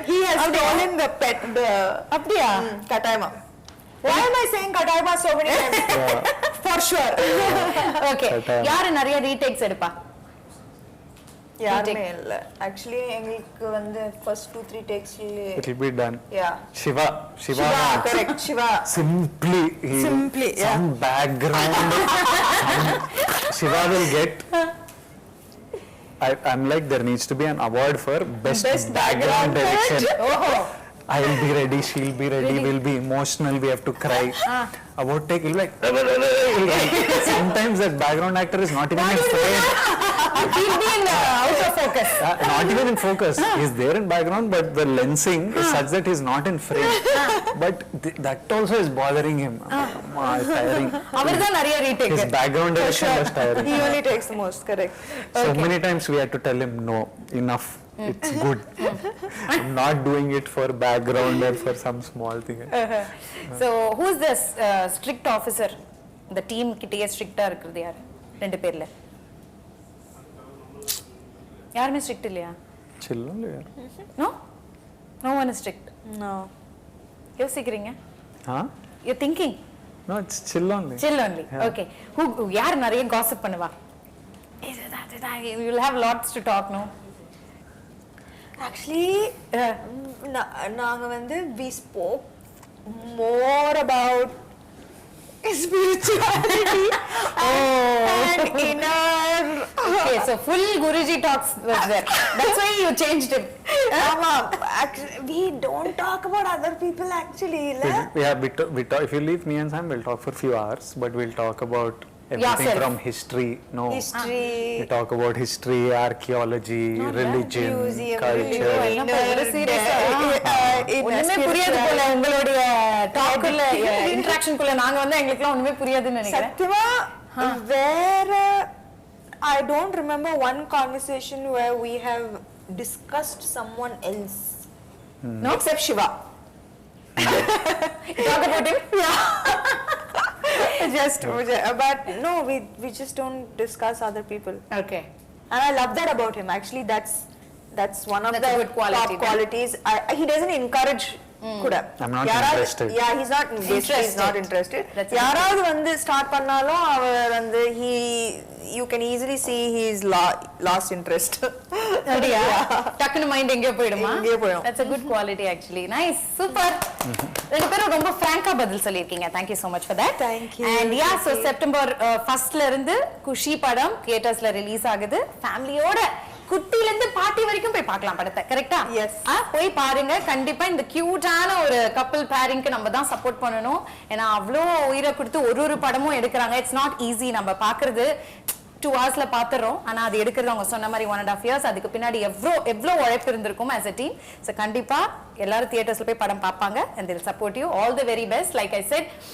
he has stolen the pet, the அப்படியா? Kataima. Why am I saying Kataima so many times? For sure. Okay. Kataima. யாரு நிறைய retakes எடுப்பா? யாருமே இல்ல actually எங்களுக்கு வந்து first 2-3 takes It will be done. Yeah Shiva correct Shiva simply some background Shiva will get. I'm like, there needs to be an award for best background direction. I will be ready, she'll be ready, we'll be emotional, we have to cry. About take, he'll be like, sometimes that background actor is not even in frame. He'll be in out of focus. Not even in focus. He's there in background, but the lensing is such that he's not in frame. But that also is bothering him. It's tiring. அவர்தான் நிறைய retake. His background direction was tiring. he only takes the most correct. So many times we had to tell him, no, enough. It's good. I'm not doing it for background or for some small thing. So who's the strict officer? The team கிட்டயே ஸ்ட்ரிக்ட்டா இருக்குது யார்? ரெண்டு பேர்ல. யாருமே strict இல்லையா? Chill only. No? No one is strict. No. யோசிக்கிறீங்க? Huh? You're thinking? No, it's chill only. Chill only. Yeah. Okay. யார் நிறைய gossip பண்ணுவா? You'll have lots to talk, no? Actually நாங்க வந்து we spoke more about spirituality and inner. Okay, so full Guruji talks was there. That's why you changed it. Actually, we don't talk about other people actually. Yeah, we talk, if you leave me and Sam, we'll talk for a few hours, but we'll talk about everything Yourself. from history. No. History. We talk about history, archaeology, religion, Museum, culture. ஒண்ணுமே புரியாது போல உங்களுடைய டாக்ல இன்டராக்ஷன்க்குள்ள நாங்க வந்து எங்களுக்குலாம் ஒண்ணுமே புரியாதுன்னு நினைக்கிறேன். சத்தியமா வேற I don't remember one conversation where we have discussed someone else. No, except Shiva. Talk about him? Yeah. But no, we just don't discuss other people. Okay. And I love that about him. Actually, that's one of That's the a good quality, top qualities. He doesn't encourage. Kuda. I'm not interested. Yeah, he's not interested. That's யாராவது வந்து start பண்ணாலும் அவர் வந்து you can easily see he's lost interest. அப்படியா? டக்குனு mind எங்கேயோ போயிடுமா? எங்கேயோ போயிடும். That's a good quality actually. Nice. Super. ரெண்டு பேரும் ரொம்ப ஃப்ராங்கா பதில் சொல்லிருக்கீங்க. Thank you so much for that. Thank you. And yeah, so September 1st ல இருந்து குஷி படம் தியேட்டர்ஸ்ல ரிலீஸ் ஆகுது. ஃபேமிலியோட குட்டில இருந்து பாட்டி வரைக்கும் போய் பார்க்கலாம் படத்தை. கரெக்ட்டா? Yes. போய் பாருங்க. கண்டிப்பா இந்த கியூட்டான ஒரு கப்பிள் பேரிங்க்கு நம்ம தான் சப்போர்ட் பண்ணணும். ஏன்னா அவ்ளோ உயிரை கொடுத்து ஒரு படமும் எடுக்கறாங்க. It's not easy. நம்ம பாக்குறது 2 hours பாத்துறோம். ஆனா அது எடுக்கிறது அவங்க சொன்ன மாதிரி 1.5 years. அதுக்கு பின்னாடி எவ்வளோ உழைப்பு இருந்திருக்கும் as a team. So கண்டிப்பா எல்லாரும் தியேட்டர்ஸ்ல போய் படம் பார்ப்பாங்க and they'll support you. All the very best. Like I said,